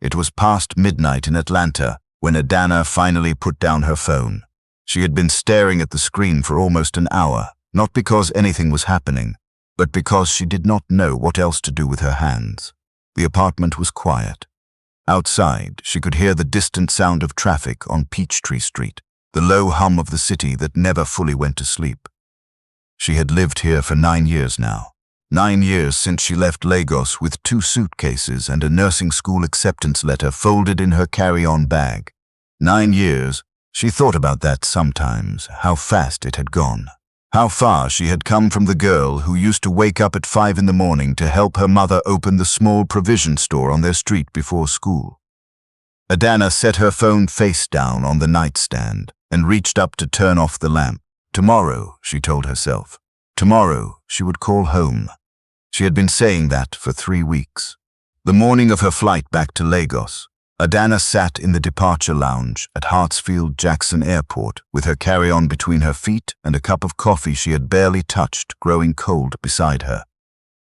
It was past midnight in Atlanta when Adanna finally put down her phone. She had been staring at the screen for almost an hour, not because anything was happening, but because she did not know what else to do with her hands. The apartment was quiet. Outside, she could hear the distant sound of traffic on Peachtree Street, the low hum of the city that never fully went to sleep. She had lived here for 9 years now. 9 years since she left Lagos with 2 suitcases and a nursing school acceptance letter folded in her carry-on bag. 9 years. She thought about that sometimes, how fast it had gone. How far she had come from the girl who used to wake up at 5 in the morning to help her mother open the small provision store on their street before school. Adanna set her phone face down on the nightstand and reached up to turn off the lamp. Tomorrow, she told herself. Tomorrow, she would call home. She had been saying that for 3 weeks. The morning of her flight back to Lagos, Adanna sat in the departure lounge at Hartsfield-Jackson Airport with her carry-on between her feet and a cup of coffee she had barely touched growing cold beside her.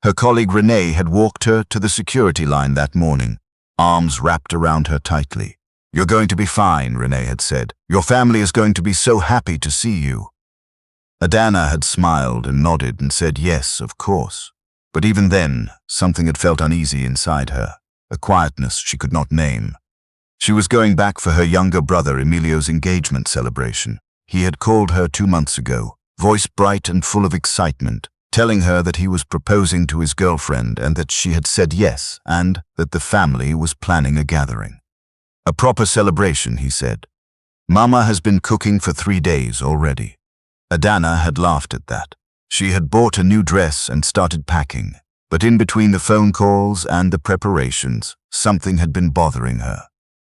Her colleague Renee had walked her to the security line that morning, arms wrapped around her tightly. "You're going to be fine," Renee had said. "Your family is going to be so happy to see you." Adanna had smiled and nodded and said yes, of course. But even then, something had felt uneasy inside her, a quietness she could not name. She was going back for her younger brother Emilio's engagement celebration. He had called her 2 months ago, voice bright and full of excitement, telling her that he was proposing to his girlfriend and that she had said yes and that the family was planning a gathering. "A proper celebration," he said. "Mama has been cooking for 3 days already." Adanna had laughed at that. She had bought a new dress and started packing, but in between the phone calls and the preparations, something had been bothering her.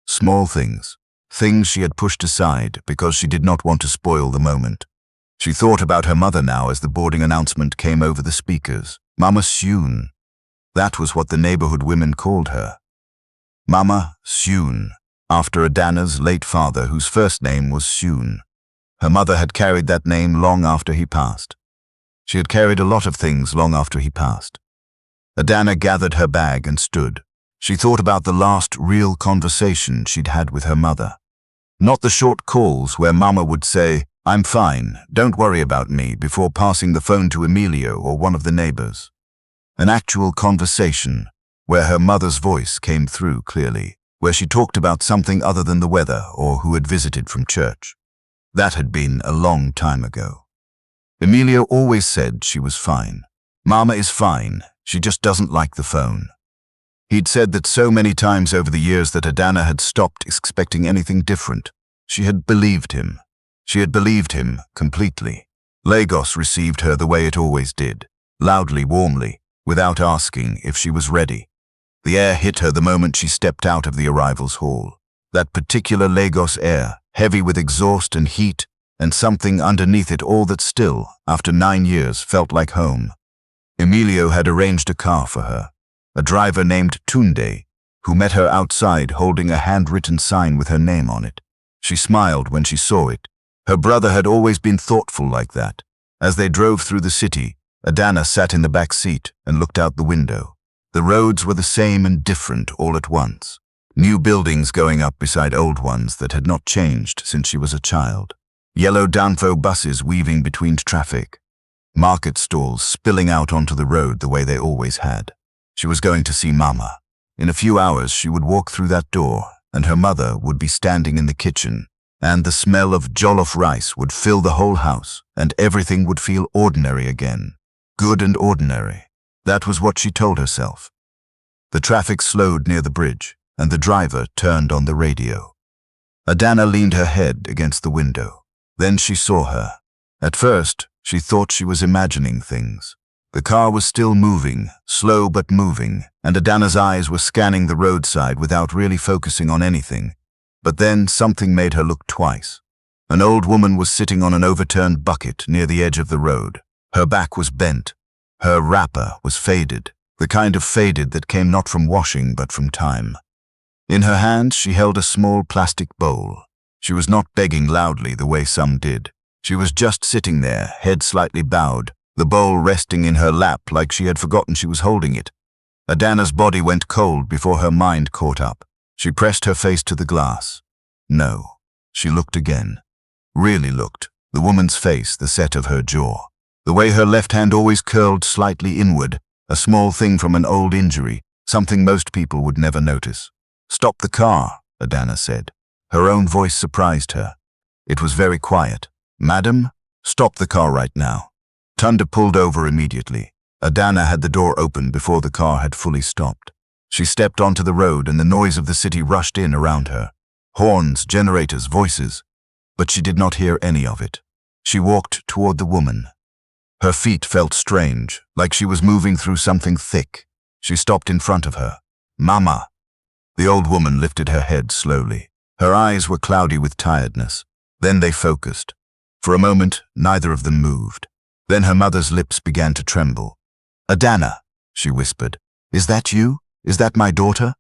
Small things, things she had pushed aside because she did not want to spoil the moment. She thought about her mother now as the boarding announcement came over the speakers. Mama Sune. That was what the neighborhood women called her. Mama Sune, after Adanna's late father, whose first name was Sune. Her mother had carried that name long after he passed. She had carried a lot of things long after he passed. Adanna gathered her bag and stood. She thought about the last real conversation she'd had with her mother. Not the short calls where Mama would say, "I'm fine, don't worry about me," before passing the phone to Emilio or one of the neighbors. An actual conversation where her mother's voice came through clearly, where she talked about something other than the weather or who had visited from church. That had been a long time ago. Emilio always said she was fine. Mama is fine, she just doesn't like the phone. He'd said that so many times over the years that Adanna had stopped expecting anything different. She had believed him. She had believed him completely. Lagos received her the way it always did, loudly, warmly, without asking if she was ready. The air hit her the moment she stepped out of the arrivals hall. That particular Lagos air, heavy with exhaust and heat, and something underneath it all that still, after 9 years, felt like home. Emilio had arranged a car for her, a driver named Tunde, who met her outside holding a handwritten sign with her name on it. She smiled when she saw it. Her brother had always been thoughtful like that. As they drove through the city, Adanna sat in the back seat and looked out the window. The roads were the same and different all at once. New buildings going up beside old ones that had not changed since she was a child. Yellow Danfo buses weaving between traffic. Market stalls spilling out onto the road the way they always had. She was going to see Mama. In a few hours she would walk through that door, and her mother would be standing in the kitchen, and the smell of jollof rice would fill the whole house, and everything would feel ordinary again. Good and ordinary. That was what she told herself. The traffic slowed near the bridge, and the driver turned on the radio. Adanna leaned her head against the window. Then she saw her. At first, she thought she was imagining things. The car was still moving, slow but moving, and Adanna's eyes were scanning the roadside without really focusing on anything. But then something made her look twice. An old woman was sitting on an overturned bucket near the edge of the road. Her back was bent. Her wrapper was faded, the kind of faded that came not from washing but from time. In her hand she held a small plastic bowl. She was not begging loudly the way some did. She was just sitting there, head slightly bowed, the bowl resting in her lap like she had forgotten she was holding it. Adanna's body went cold before her mind caught up. She pressed her face to the glass. No. She looked again. Really looked. The woman's face, the set of her jaw. The way her left hand always curled slightly inward, a small thing from an old injury, something most people would never notice. "Stop the car," Adanna said. Her own voice surprised her. It was very quiet. "Madam, stop the car right now." Tunda pulled over immediately. Adanna had the door open before the car had fully stopped. She stepped onto the road and the noise of the city rushed in around her. Horns, generators, voices. But she did not hear any of it. She walked toward the woman. Her feet felt strange, like she was moving through something thick. She stopped in front of her. "Mama." The old woman lifted her head slowly. Her eyes were cloudy with tiredness. Then they focused. For a moment, neither of them moved. Then her mother's lips began to tremble. "Adanna," she whispered. "Is that you? Is that my daughter?"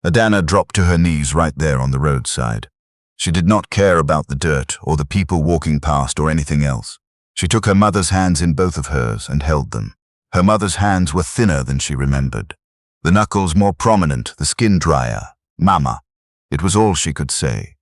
Adanna dropped to her knees right there on the roadside. She did not care about the dirt or the people walking past or anything else. She took her mother's hands in both of hers and held them. Her mother's hands were thinner than she remembered. The knuckles more prominent, the skin drier. "Mama." It was all she could say.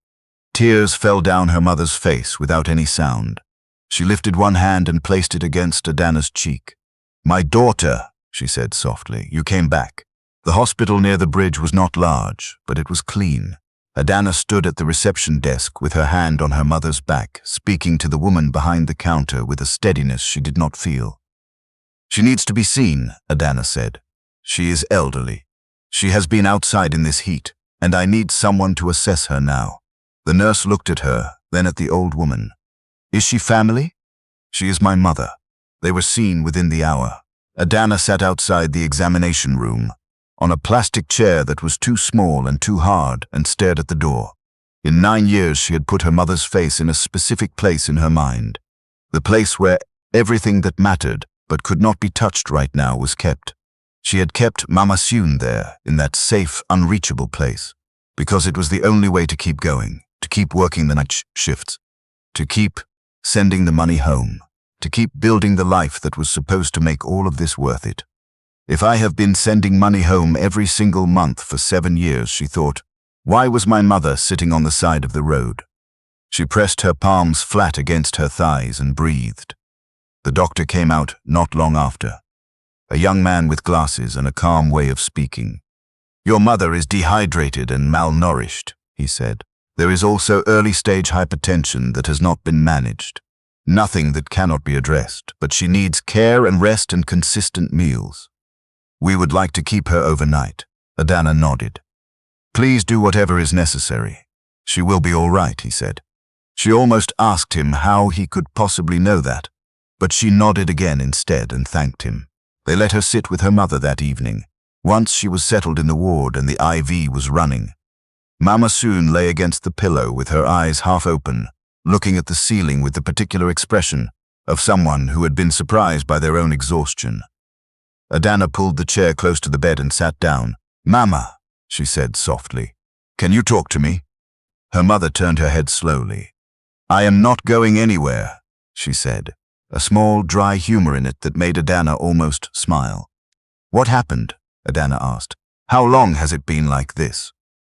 Tears fell down her mother's face without any sound. She lifted one hand and placed it against Adanna's cheek. "My daughter," she said softly, "you came back." The hospital near the bridge was not large, but it was clean. Adanna stood at the reception desk with her hand on her mother's back, speaking to the woman behind the counter with a steadiness she did not feel. "She needs to be seen," Adanna said. "She is elderly. She has been outside in this heat, and I need someone to assess her now." The nurse looked at her, then at the old woman. "Is she family?" "She is my mother." They were seen within the hour. Adanna sat outside the examination room, on a plastic chair that was too small and too hard, and stared at the door. In 9 years she had put her mother's face in a specific place in her mind. The place where everything that mattered but could not be touched right now was kept. She had kept Mama Sune there, in that safe, unreachable place, because it was the only way to keep going, to keep working the night shifts, to keep sending the money home, to keep building the life that was supposed to make all of this worth it. If I have been sending money home every single month for 7 years, she thought, why was my mother sitting on the side of the road? She pressed her palms flat against her thighs and breathed. The doctor came out not long after. A young man with glasses and a calm way of speaking. "Your mother is dehydrated and malnourished," he said. "There is also early-stage hypertension that has not been managed. Nothing that cannot be addressed, but she needs care and rest and consistent meals. We would like to keep her overnight." Adanna nodded. "Please do whatever is necessary. She will be all right," he said. She almost asked him how he could possibly know that, but she nodded again instead and thanked him. They let her sit with her mother that evening. Once she was settled in the ward and the IV was running. Mama Sune lay against the pillow with her eyes half open, looking at the ceiling with the particular expression of someone who had been surprised by their own exhaustion. Adanna pulled the chair close to the bed and sat down. "Mama," she said softly, "can you talk to me?" Her mother turned her head slowly. "I am not going anywhere," she said, a small, dry humor in it that made Adanna almost smile. "What happened?" Adanna asked. "How long has it been like this?"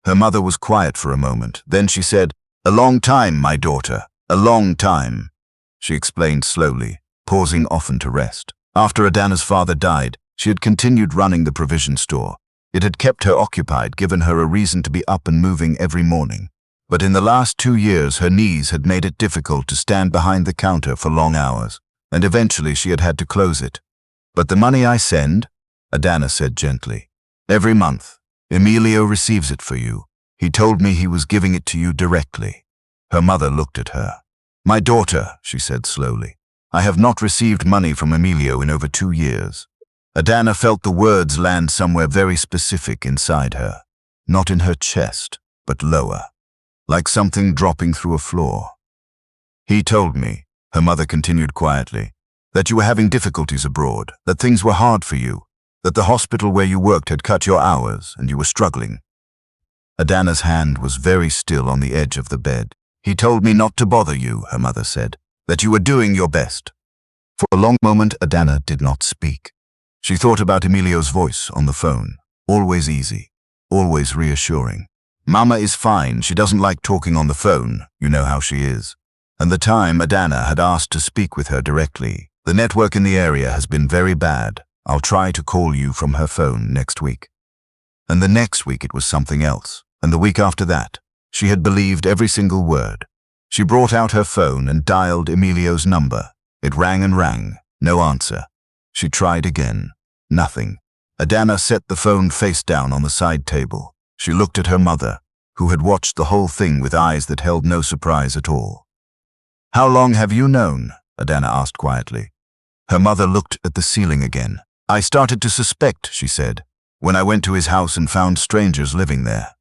Her mother was quiet for a moment. Then she said, "A long time, my daughter, a long time," she explained slowly, pausing often to rest. After Adanna's father died, she had continued running the provision store. It had kept her occupied, given her a reason to be up and moving every morning. But in the last 2 years, her knees had made it difficult to stand behind the counter for long hours, and eventually she had had to close it. "But the money I send," Adanna said gently, "every month, Emilio receives it for you. He told me he was giving it to you directly." Her mother looked at her. "My daughter," she said slowly, "I have not received money from Emilio in over 2 years." Adanna felt the words land somewhere very specific inside her, not in her chest, but lower, like something dropping through a floor. "He told me," her mother continued quietly, "that you were having difficulties abroad, that things were hard for you, that the hospital where you worked had cut your hours and you were struggling." Adanna's hand was very still on the edge of the bed. "He told me not to bother you," her mother said, "that you were doing your best." For a long moment, Adanna did not speak. She thought about Emilio's voice on the phone, always easy, always reassuring. Mama is fine. She doesn't like talking on the phone. You know how she is. And the time Adanna had asked to speak with her directly. The network in the area has been very bad. I'll try to call you from her phone next week. And the next week it was something else. And the week after that, she had believed every single word. She brought out her phone and dialed Emilio's number. It rang and rang. No answer. She tried again. Nothing. Adanna set the phone face down on the side table. She looked at her mother, who had watched the whole thing with eyes that held no surprise at all. How long have you known? Adanna asked quietly. Her mother looked at the ceiling again. I started to suspect, she said, when I went to his house and found strangers living there.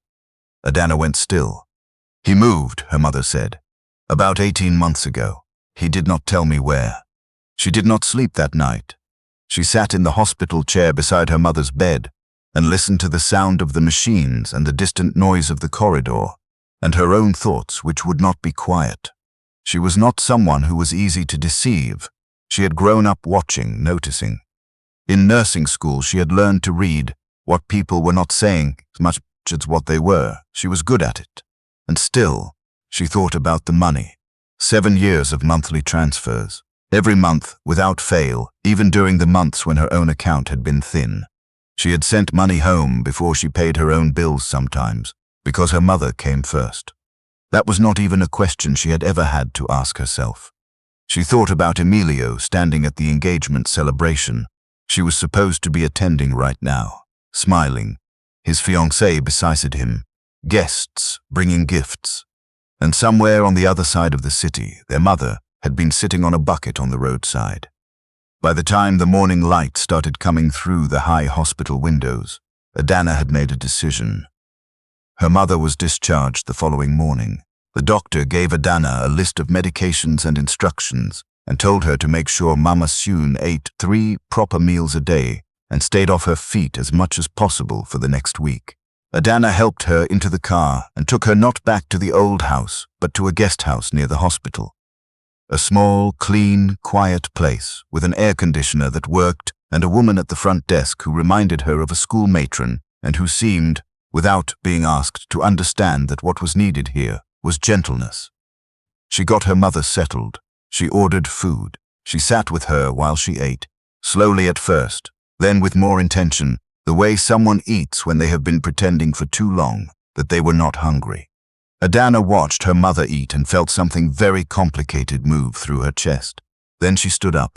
Adanna went still. He moved, her mother said. About 18 months ago. He did not tell me where. She did not sleep that night. She sat in the hospital chair beside her mother's bed and listened to the sound of the machines and the distant noise of the corridor, and her own thoughts which would not be quiet. She was not someone who was easy to deceive. She had grown up watching, noticing. In nursing school she had learned to read what people were not saying as much as what they were. She was good at it. And still, she thought about the money. 7 years of monthly transfers. Every month, without fail, even during the months when her own account had been thin. She had sent money home before she paid her own bills sometimes, because her mother came first. That was not even a question she had ever had to ask herself. She thought about Emilio standing at the engagement celebration she was supposed to be attending right now, smiling, his fiancée beside him, guests bringing gifts. And somewhere on the other side of the city, their mother had been sitting on a bucket on the roadside. By the time the morning light started coming through the high hospital windows, Adanna had made a decision. Her mother was discharged the following morning. The doctor gave Adanna a list of medications and instructions and told her to make sure Mama soon ate 3 proper meals a day and stayed off her feet as much as possible for the next week. Adanna helped her into the car and took her not back to the old house, but to a guest house near the hospital. A small, clean, quiet place with an air conditioner that worked and a woman at the front desk who reminded her of a school matron and who seemed, without being asked, to understand that what was needed here was gentleness. She got her mother settled. She ordered food. She sat with her while she ate, slowly at first, then with more intention, the way someone eats when they have been pretending for too long that they were not hungry. Adanna watched her mother eat and felt something very complicated move through her chest. Then she stood up.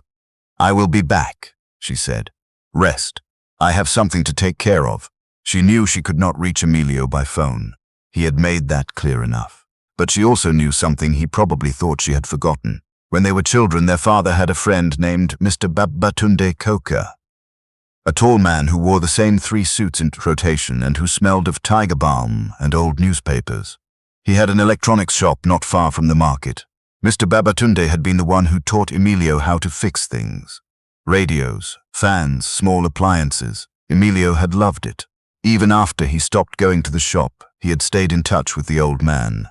I will be back, she said. Rest. I have something to take care of. She knew she could not reach Emilio by phone. He had made that clear enough. But she also knew something he probably thought she had forgotten. When they were children, their father had a friend named Mr. Babatunde Coca, a tall man who wore the same 3 suits in rotation and who smelled of tiger balm and old newspapers. He had an electronics shop not far from the market. Mr. Babatunde had been the one who taught Emilio how to fix things. Radios, fans, small appliances. Emilio had loved it. Even after he stopped going to the shop, he had stayed in touch with the old man.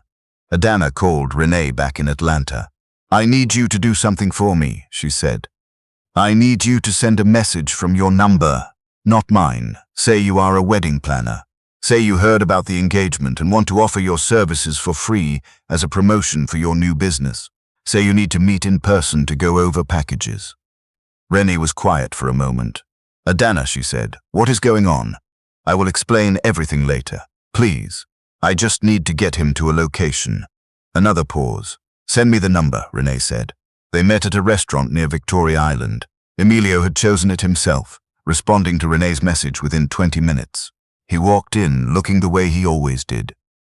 Adanna called Renee back in Atlanta. I need you to do something for me, she said. I need you to send a message from your number, not mine. Say you are a wedding planner. Say you heard about the engagement and want to offer your services for free as a promotion for your new business. Say you need to meet in person to go over packages. Renee was quiet for a moment. Adanna, she said, what is going on? I will explain everything later. Please. I just need to get him to a location. Another pause. Send me the number, Renee said. They met at a restaurant near Victoria Island. Emilio had chosen it himself, responding to Renee's message within 20 minutes. He walked in, looking the way he always did.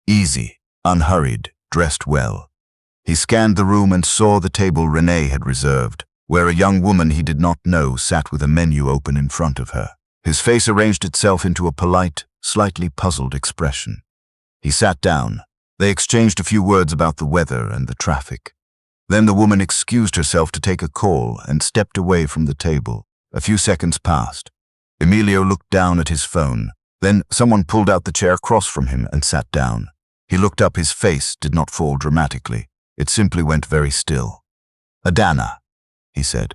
Easy, unhurried, dressed well. He scanned the room and saw the table Renee had reserved, where a young woman he did not know sat with a menu open in front of her. His face arranged itself into a polite, slightly puzzled expression. He sat down. They exchanged a few words about the weather and the traffic. Then the woman excused herself to take a call and stepped away from the table. A few seconds passed. Emilio looked down at his phone. Then someone pulled out the chair across from him and sat down. He looked up. His face did not fall dramatically. It simply went very still. Adanna, he said.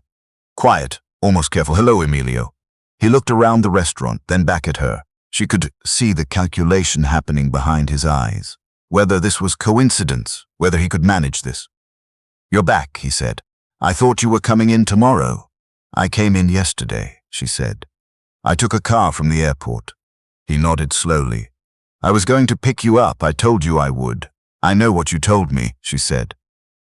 Quiet, almost careful. Hello, Emilio. He looked around the restaurant, then back at her. She could see the calculation happening behind his eyes. Whether this was coincidence, whether he could manage this. "You're back," he said. "I thought you were coming in tomorrow." "I came in yesterday," she said. "I took a car from the airport." He nodded slowly. "I was going to pick you up. I told you I would." "I know what you told me," she said.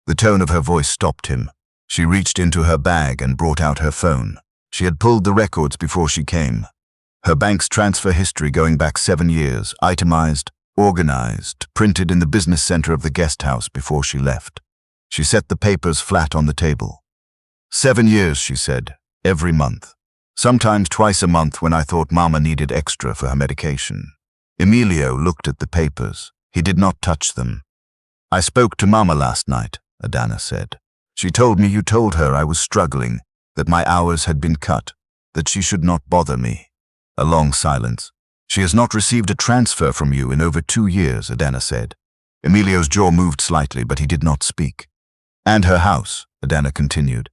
The tone of her voice stopped him. She reached into her bag and brought out her phone. She had pulled the records before she came. Her bank's transfer history going back 7 years, itemized, organized, printed in the business center of the guest house before she left. She set the papers flat on the table. 7 years, she said, every month. Sometimes twice a month when I thought Mama needed extra for her medication. Emilio looked at the papers. He did not touch them. "I spoke to Mama last night," Adanna said. "She told me you told her I was struggling, that my hours had been cut, that she should not bother me." A long silence. "She has not received a transfer from you in over 2 years, Adanna said. Emilio's jaw moved slightly, but he did not speak. "And her house," Adanna continued.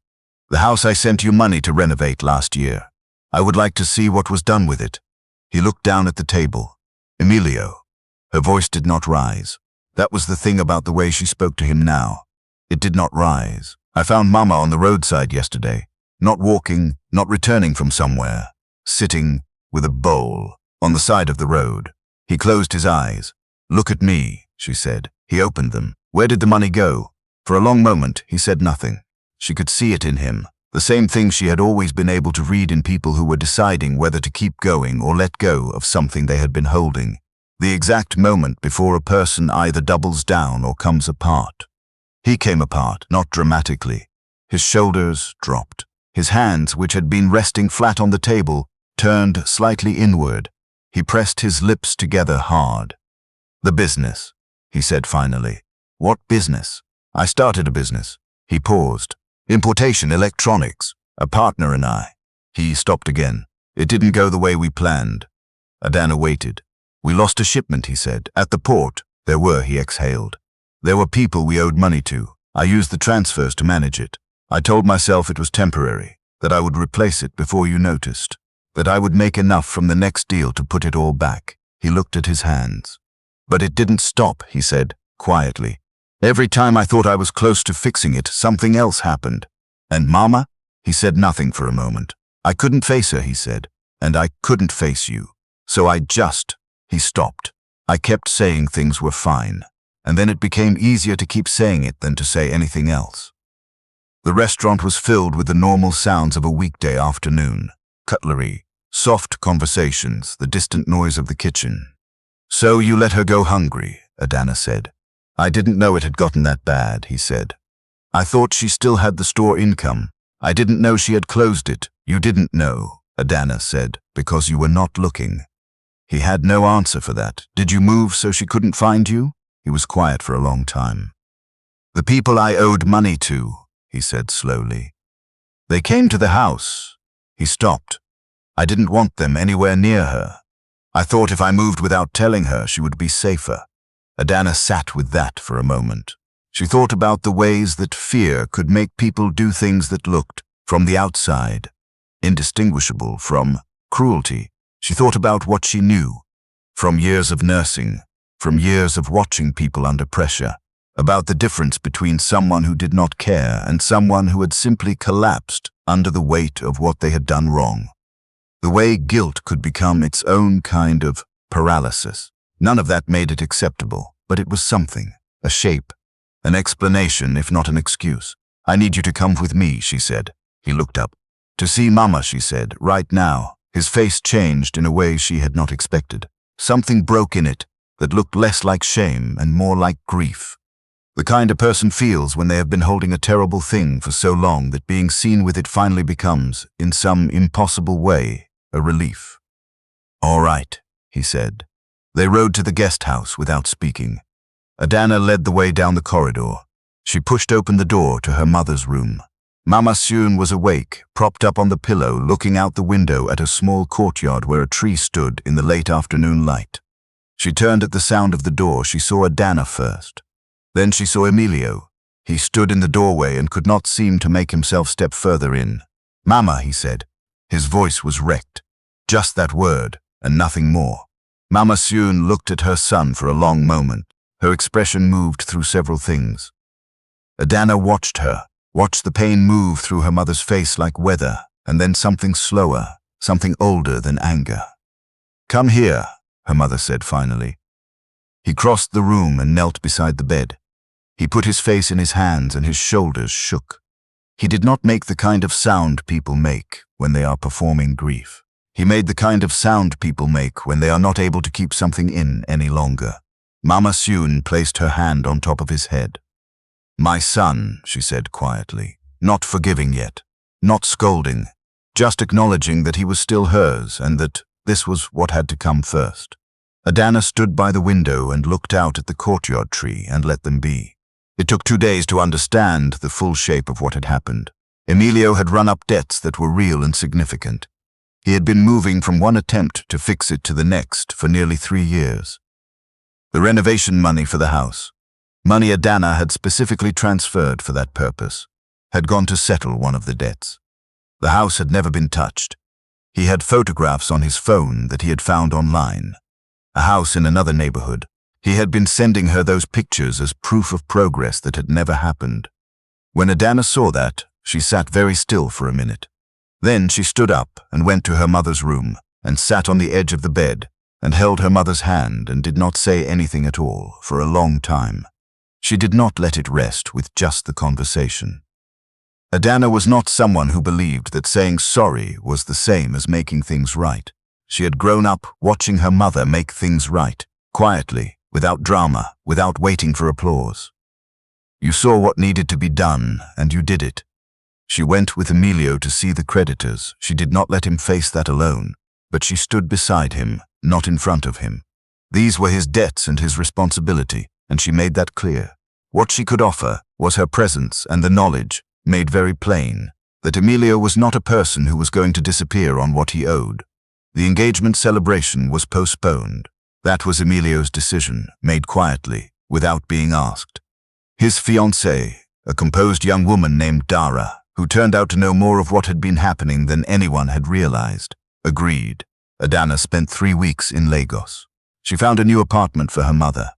"The house I sent you money to renovate last year. I would like to see what was done with it." He looked down at the table. "Emilio." Her voice did not rise. That was the thing about the way she spoke to him now. It did not rise. "I found Mama on the roadside yesterday, not walking, not returning from somewhere, sitting with a bowl on the side of the road." He closed his eyes. "Look at me," she said. He opened them. "Where did the money go?" For a long moment, he said nothing. She could see it in him, the same thing she had always been able to read in people who were deciding whether to keep going or let go of something they had been holding. The exact moment before a person either doubles down or comes apart. He came apart, not dramatically. His shoulders dropped. His hands, which had been resting flat on the table, turned slightly inward. He pressed his lips together hard. "The business," he said finally. "What business?" "I started a business." He paused. "Importation, electronics. A partner and I." He stopped again. "It didn't go the way we planned." Adanna waited. "We lost a shipment," he said. "At the port." "There were," he exhaled. "There were people we owed money to. I used the transfers to manage it. I told myself it was temporary, that I would replace it before you noticed, that I would make enough from the next deal to put it all back." He looked at his hands. "But it didn't stop," he said, quietly. "Every time I thought I was close to fixing it, something else happened." "And Mama?" He said nothing for a moment. "I couldn't face her," he said, "and I couldn't face you. So I just..." He stopped. "I kept saying things were fine, and then it became easier to keep saying it than to say anything else." The restaurant was filled with the normal sounds of a weekday afternoon. Cutlery, soft conversations, the distant noise of the kitchen. "So you let her go hungry," Adanna said. "I didn't know it had gotten that bad," he said. "I thought she still had the store income. I didn't know she had closed it." "You didn't know," Adanna said, "because you were not looking." He had no answer for that. "Did you move so she couldn't find you?" He was quiet for a long time. "The people I owed money to," he said slowly. "They came to the house." He stopped. "I didn't want them anywhere near her. I thought if I moved without telling her, she would be safer." Adanna sat with that for a moment. She thought about the ways that fear could make people do things that looked, from the outside, indistinguishable from cruelty. She thought about what she knew, from years of nursing, from years of watching people under pressure, about the difference between someone who did not care and someone who had simply collapsed under the weight of what they had done wrong. The way guilt could become its own kind of paralysis. None of that made it acceptable, but it was something, a shape, an explanation if not an excuse. "I need you to come with me," she said. He looked up. "To see Mama," she said, "right now." His face changed in a way she had not expected. Something broke in it that looked less like shame and more like grief. The kind a person feels when they have been holding a terrible thing for so long that being seen with it finally becomes, in some impossible way, a relief. "All right," he said. They rode to the guest house without speaking. Adanna led the way down the corridor. She pushed open the door to her mother's room. Mama soon was awake, propped up on the pillow, looking out the window at a small courtyard where a tree stood in the late afternoon light. She turned at the sound of the door. She saw Adanna first. Then she saw Emilio. He stood in the doorway and could not seem to make himself step further in. "Mama," he said. His voice was wrecked. Just that word. and nothing more. Mama Sune looked at her son for a long moment. Her expression moved through several things. Adanna watched her, watched the pain move through her mother's face like weather, and then something slower, something older than anger. "Come here," her mother said finally. He crossed the room and knelt beside the bed. He put his face in his hands and his shoulders shook. He did not make the kind of sound people make when they are performing grief. He made the kind of sound people make when they are not able to keep something in any longer. Mama Sune placed her hand on top of his head. "My son," she said quietly, not forgiving yet, not scolding, just acknowledging that he was still hers and that this was what had to come first. Adanna stood by the window and looked out at the courtyard tree and let them be. It took 2 days to understand the full shape of what had happened. Emilio had run up debts that were real and significant. He had been moving from one attempt to fix it to the next for nearly 3 years. The renovation money for the house, money Adanna had specifically transferred for that purpose, had gone to settle one of the debts. The house had never been touched. He had photographs on his phone that he had found online. A house in another neighborhood. He had been sending her those pictures as proof of progress that had never happened. When Adanna saw that, she sat very still for a minute. Then she stood up and went to her mother's room and sat on the edge of the bed and held her mother's hand and did not say anything at all for a long time. She did not let it rest with just the conversation. Adanna was not someone who believed that saying sorry was the same as making things right. She had grown up watching her mother make things right, quietly, without drama, without waiting for applause. You saw what needed to be done, and you did it. She went with Emilio to see the creditors. She did not let him face that alone, but she stood beside him, not in front of him. These were his debts and his responsibility, and she made that clear. What she could offer was her presence and the knowledge, made very plain, that Emilio was not a person who was going to disappear on what he owed. The engagement celebration was postponed. That was Emilio's decision, made quietly, without being asked. His fiancée, a composed young woman named Dara, who turned out to know more of what had been happening than anyone had realized, agreed. Adanna spent 3 weeks in Lagos. She found a new apartment for her mother.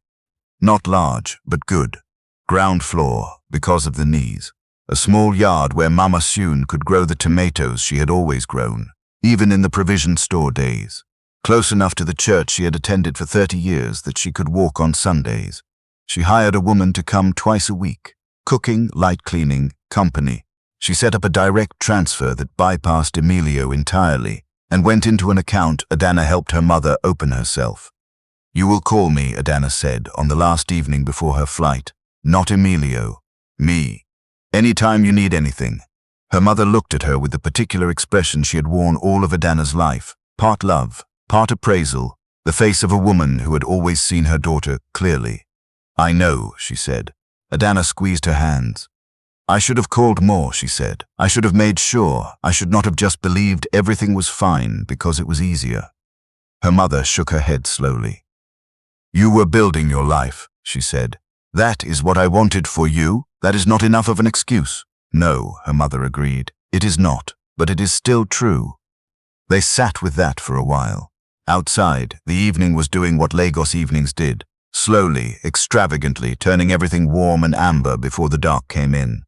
Not large, but good. Ground floor, because of the knees. A small yard where Mama Sune could grow the tomatoes she had always grown, even in the provision store days. Close enough to the church she had attended for 30 years that she could walk on Sundays. She hired a woman to come twice a week. Cooking, light cleaning, company. She set up a direct transfer that bypassed Emilio entirely and went into an account Adanna helped her mother open herself. "You will call me," Adanna said on the last evening before her flight. "Not Emilio. Me. Anytime you need anything." Her mother looked at her with the particular expression she had worn all of Adanna's life, part love, part appraisal, the face of a woman who had always seen her daughter clearly. "I know," she said. Adanna squeezed her hands. "I should have called more," she said. "I should have made sure. I should not have just believed everything was fine because it was easier." Her mother shook her head slowly. "You were building your life," she said. "That is what I wanted for you. That is not enough of an excuse." "No," her mother agreed. "It is not, but it is still true." They sat with that for a while. Outside, the evening was doing what Lagos evenings did, slowly, extravagantly, turning everything warm and amber before the dark came in.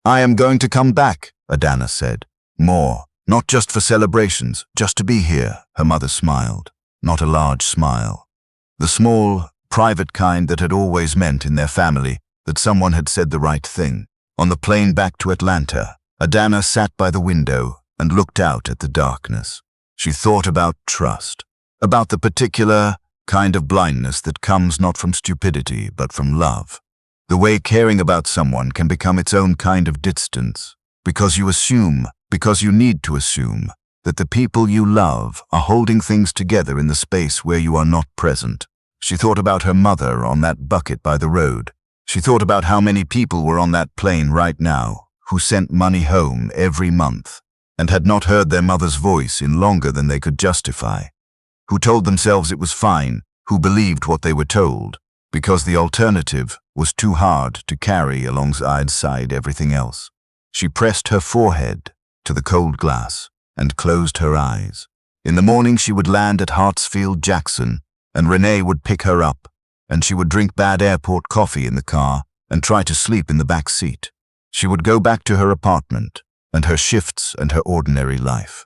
"I am going to come back," Adanna said. "More, not just for celebrations, just to be here," her mother smiled. Not a large smile. The small, private kind that had always meant in their family that someone had said the right thing. On the plane back to Atlanta, Adanna sat by the window and looked out at the darkness. She thought about trust, about the particular kind of blindness that comes not from stupidity but from love. The way caring about someone can become its own kind of distance, because you assume, because you need to assume, that the people you love are holding things together in the space where you are not present. She thought about her mother on that bucket by the road. She thought about how many people were on that plane right now, who sent money home every month, and had not heard their mother's voice in longer than they could justify, who told themselves it was fine, who believed what they were told, because the alternative was too hard to carry alongside everything else. She pressed her forehead to the cold glass and closed her eyes. In the morning she would land at Hartsfield Jackson, and Renee would pick her up, and she would drink bad airport coffee in the car and try to sleep in the back seat. She would go back to her apartment and her shifts and her ordinary life.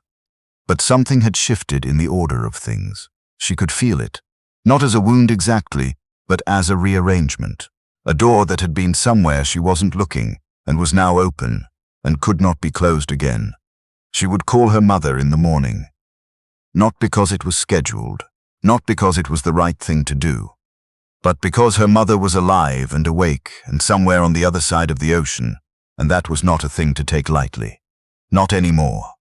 But something had shifted in the order of things. She could feel it, not as a wound exactly, but as a rearrangement. A door that had been somewhere she wasn't looking and was now open and could not be closed again. She would call her mother in the morning. Not because it was scheduled, not because it was the right thing to do, but because her mother was alive and awake and somewhere on the other side of the ocean, and that was not a thing to take lightly. Not anymore.